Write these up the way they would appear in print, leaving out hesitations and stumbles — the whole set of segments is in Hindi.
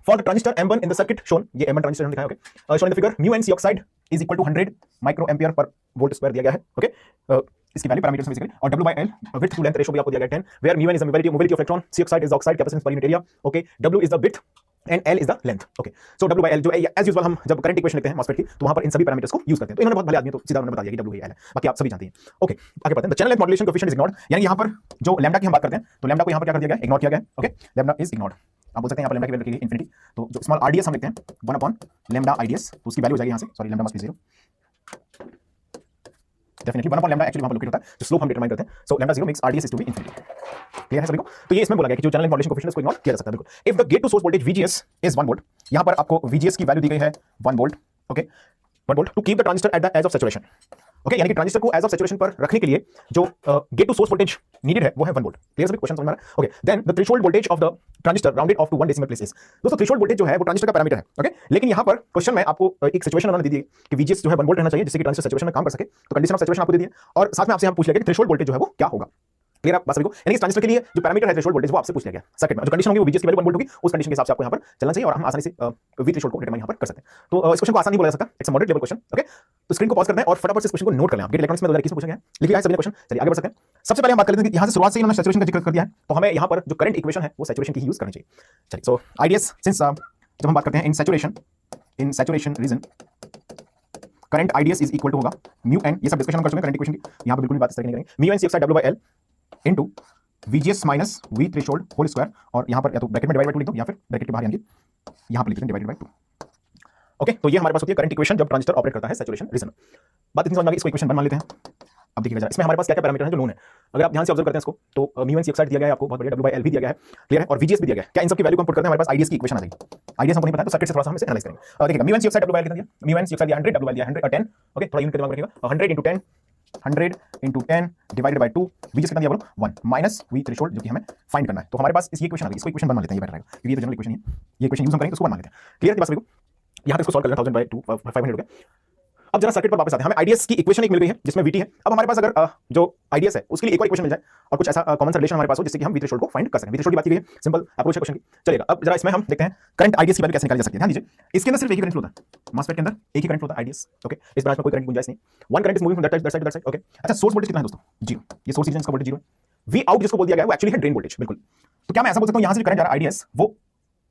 For the transistor M1 in the circuit shown, ये M1 ट्रांजिस्टर दिखाया, okay, shown in the figure, mu NC oxide is equal to 100 microampere पर वोल्ट स्क्वायर दिया गया है, ओके, इसकी वैल्यू पैरामीटर्स बेसिकली, और W/L width to length ratio भी आपको दिया गया है 10, where mu n is the mobility of electron, C oxide is the oxide capacitance per unit area, okay, W is the width and L is the length, okay, so W/L जो as usual हम जब करंट इक्वेशन लिखते हैं MOSFET की तो वहां पर इन सभी पैरामीटर्स को यूज करते हैं, तो इन्होंने बहुत भले आदमी तो सीधा उन्होंने बता दिया कि W है L है, बाकी आप सभी जानते हैं, ओके, आगे बढ़ते हैं। The channel length modulation coefficient is ignored, यानी यहां पर जो लैम्डा की हम बात करते हैं तो लैम्डा को यहां पर क्या कर दिया गया, इग्नोर किया गया, ओके, लैम्डा इज इग्नोर्ड। आप बोल सकते हैं यहां पर लैम्डा की वैल्यू रखी इंफिनिटी, तो जो स्मॉल RDS हम लिखते हैं 1/लैम्डा IDS, तो उसकी वैल्यू हो जाएगी यहां से, sorry lambda must be 0, definitely 1/लैम्डा एक्चुअली वहां पर लोकेट होता है, जो स्लोप हम डिटरमाइन करते हैं, so lambda 0 makes RDS is to be infinity. Clear है सभी को? तो ये इसमें बोला गया कि जो चैनल लेंथ मॉड्यूलेशन कोएफिशिएंट इसको इग्नोर किया जा सकता है, बिल्कुल। If the gate to source voltage VGS is 1 volt, यहां पर आपको VGS की वैल्यू दी गई है 1 volt, okay, 1 volt to keep the transistor at the edge of saturation, okay, यानी कि ट्रांजिस्टर को एज ऑफ सैचुरेशन पर रखने के लिए जो gate to source voltage needed है वो है 1 वोल्ट। क्लियर सभी, क्वेश्चन समझ में आ रहा है? Okay, then the threshold voltage of the transistor rounded off to 1 decimal places. दोस्तों थ्रेशोल्ड वोल्टेज जो है वो ट्रांजिस्टर का पैरामीटर है, ओके, लेकिन यहां पर क्वेश्चन में आपको एक सिचुएशन उन्होंने दी है कि VGS जो है 1 वोल्ट रहना चाहिए जिससे कि ट्रांजिस्टर सैचुरेशन में काम कर सके, तो कंडीशन ऑफ सैचुरेशन आपको दे दी है, और साथ में आपसे हम पूछ लिया कि थ्रेशोल्ड वोल्टेज जो है वो क्या होगा। क्लियर आप बात सभी को? यानी इस ट्रांजिस्टर के लिए जो पैरामीटर है थ्रेशोल्ड वोल्टेज वो आपसे पूछ लिया गया सर्किट में, जो कंडीशन होगी वो VGS की वैल्यू 1 वोल्ट होगी, उस कंडीशन के हिसाब से आपको यहां पर चलना चाहिए और हम आसानी से V थ्रेशोल्ड को डिटरमाइन यहां पर कर सकते हैं। तो इस क्वेश्चन को आसान नहीं बोला जा सकता, it's a moderate level question, okay, तो स्क्रीन को पॉज करना है और फटाफट से इस क्वेश्चन को नोट कर लें आप। गेट इलेक्ट्रॉनिक्स में 2021 में पूछा गया है, लिख लिया है सभी ने क्वेश्चन। चलिए आगे बढ़ सकते हैं। सबसे पहले हम बात कर लेते हैं कि यहां से शुरुआत से ही उन्होंने सैचुरेशन का जिक्र कर दिया है, तो हमें यहां पर जो करंट इक्वेशन है वो सैचुरेशन की ही यूज करनी चाहिए। चलिए, सो IDS सिंस जब हम बात करते हैं in saturation region current IDS is equal to होगा म्यू एन, ये सब डिस्कशन हम कर चुके हैं करंट इक्वेशन की, यहां पर बिल्कुल भी बात इस तरह की नहीं करेंगे। Mu N C oxide W/L into VGS minus V threshold whole square, और यहां पर या तो ब्रैकेट में डिवाइड बाय 2 लिख दो या फिर ब्रैकेट के बाहर यानी यहां पर लिख दें डिवाइडेड बाय 2, ओके, तो ये हमारे पास होती है करंट इक्वेशन जब ट्रांजिस्टर ऑपरेट करता है सैचुरेशन रीजन। बात इतनी समझ में आ गई, इसको इक्वेशन 1 मान लेते हैं। अब देखिएगा जरा इसमें हमारे पास क्या क्या पैरामीटर हैं जो नोन है, अगर आप ध्यान से ऑब्जर्व करते हैं इसको तो म्यू एन सी ऑक्साइड दिया गया है आपको, बहुत बढ़िया, W/L भी दिया गया है, क्लियर है, और VGS भी दिया गया है। क्या इन सब की वैल्यू को हम पुट करते हैं हमारे पास IDS की इक्वेशन आ जाएगी। IDS हमको नहीं पता तो सर्किट से थोड़ा सा हम इसे एनालाइज करेंगे। और देखिएगा mu N C oxide W/L कितना दिया, म्यू एन सी ऑक्साइड दिया 100, W/L दिया 100 10, ओके, थोड़ा यूनिट के दिमाग में रखिएगा, 100 × 10 100 × 10 डिवाइडेड बाय 2, VGS कितना दिया बोलो 1 माइनस V थ्रेशोल्ड जो कि हमें फाइंड करना है, तो हमारे पास इस इक्वेशन आ गई, इसको इक्वेशन 1 मान लेते हैं, ये बेटर रहेगा क्योंकि ये तो जनरल इक्वेशन है, ये इक्वेशन यूज हम करेंगे तो इसको 1 मान लेते हैं। क्लियर है बात सभी को? यहां तक इसको सॉल्व कर लेना, 1000/2 500 हो गया। अब जरा सर्किट पर वापस आते हैं, हमें IDS की इक्वेशन एक मिल गई है जिसमें VT है। अब हमारे पास अगर जो IDS है उसके लिए एक और इक्वेशन मिल जाए और कुछ ऐसा कॉमन सा रिलेशन हमारे पास हो जिससे कि हम V थ्रेशोल्ड को फाइंड कर सकें। V थ्रेशोल्ड की बात की गई है, सिंपल अप्रोच है क्वेश्चन की। चलेगा, अब जरा इसमें हम देखते हैं करंट IDS की वैल्यू कैसे निकाली जा सकती है। ध्यान दीजिए, इसके अंदर सिर्फ एक ही करंट फ्लो होता है, MOSFET के अंदर एक ही करंट फ्लो होता है IDS, ओके, इस ब्रांच में कोई करंट की गुंजाइश नहीं। One current is moving from that side to that side, okay. अच्छा, सोर्स वोल्टेज कितना है दोस्तों? 0, ये सोर्स रीजन का वोल्टेज 0 है। V आउट जिसको बोल दिया गया है वो एक्चुअली है ड्रेन वोल्टेज, बिल्कुल। तो क्या मैं ऐसा बोल सकता हूं यहां से जो करंट जा रहा है IDS वो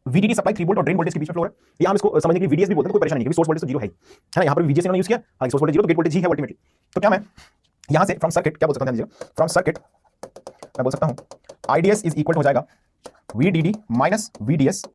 VDD सप्लाई 3 वोल्ट और ड्रेन वोल्टेज के बीच में फ्लो है, या हम इसको समझने के लिए VDS भी बोलते हैं, कोई परेशानी नहीं क्योंकि सोर्स वोल्टेज तो 0 है ना, यहां पर VGS इन्होंने यूज किया, हां सोर्स वोल्टेज 0 तो गेट वोल्टेज ही है अल्टीमेटली। तो क्या मैं यहां से फ्रॉम सर्किट क्या बोल सकता हूं, ध्यान दीजिए, फ्रॉम सर्किट मैं बोल सकता हूं IDS इज इक्वल हो जाएगा VDD माइनस VDS